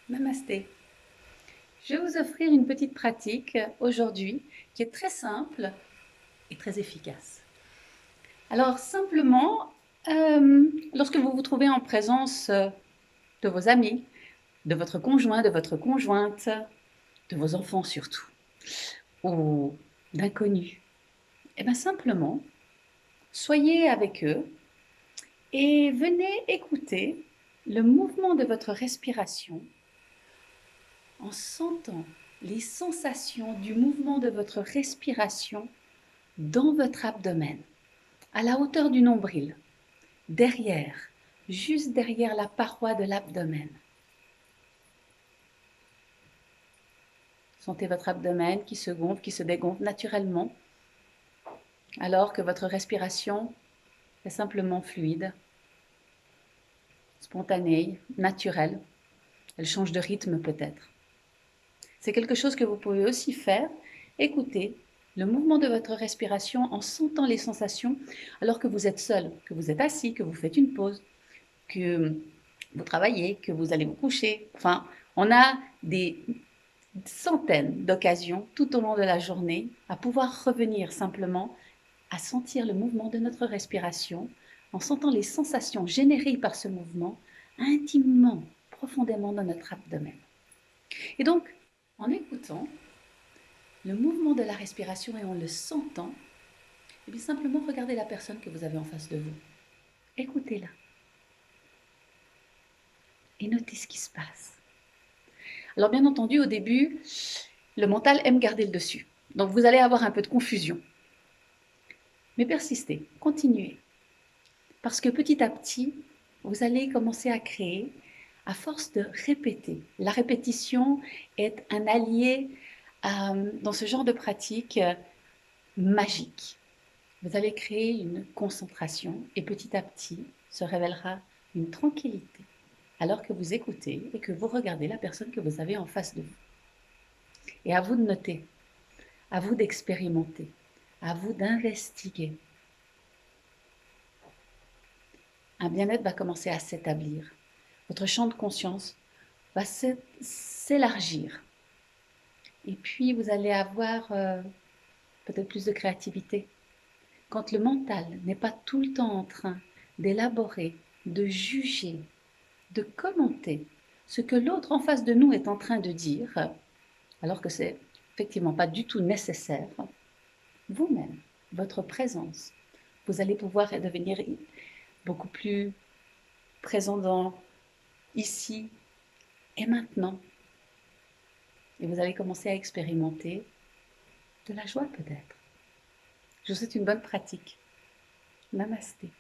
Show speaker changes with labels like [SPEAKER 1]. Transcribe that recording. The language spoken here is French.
[SPEAKER 1] Namasté. Je vais vous offrir une petite pratique aujourd'hui qui est très simple et très efficace. Alors simplement, lorsque vous vous trouvez en présence de vos amis, de votre conjoint, de votre conjointe, de vos enfants surtout, ou d'inconnus, et bien simplement, soyez avec eux et venez écouter le mouvement de votre respiration en sentant les sensations du mouvement de votre respiration dans votre abdomen, à la hauteur du nombril, derrière, juste derrière la paroi de l'abdomen. Sentez votre abdomen qui se gonfle, qui se dégonfle naturellement, alors que votre respiration est simplement fluide, spontanée, naturelle. Elle change de rythme peut-être. C'est quelque chose que vous pouvez aussi faire. Écoutez le mouvement de votre respiration en sentant les sensations alors que vous êtes seul, que vous êtes assis, que vous faites une pause, que vous travaillez, que vous allez vous coucher. Enfin, on a des centaines d'occasions tout au long de la journée à pouvoir revenir simplement à sentir le mouvement de notre respiration en sentant les sensations générées par ce mouvement intimement, profondément dans notre abdomen. Et donc, en écoutant le mouvement de la respiration et en le sentant, et bien simplement regardez la personne que vous avez en face de vous. Écoutez-la et notez ce qui se passe. Alors bien entendu, au début, le mental aime garder le dessus. Donc vous allez avoir un peu de confusion. Mais persistez, continuez. Parce que petit à petit, vous allez commencer à créer à force de répéter. La répétition est un allié dans ce genre de pratique magique. Vous allez créer une concentration et petit à petit se révélera une tranquillité alors que vous écoutez et que vous regardez la personne que vous avez en face de vous. Et à vous de noter, à vous d'expérimenter, à vous d'investiguer. Un bien-être va commencer à s'établir. Votre champ de conscience va s'élargir. Et puis, vous allez avoir peut-être plus de créativité. Quand le mental n'est pas tout le temps en train d'élaborer, de juger, de commenter ce que l'autre en face de nous est en train de dire, alors que c'est effectivement pas du tout nécessaire, vous-même, votre présence, vous allez pouvoir devenir beaucoup plus présent dans ici et maintenant. Et vous allez commencer à expérimenter de la joie peut-être. Je vous souhaite une bonne pratique. Namasté.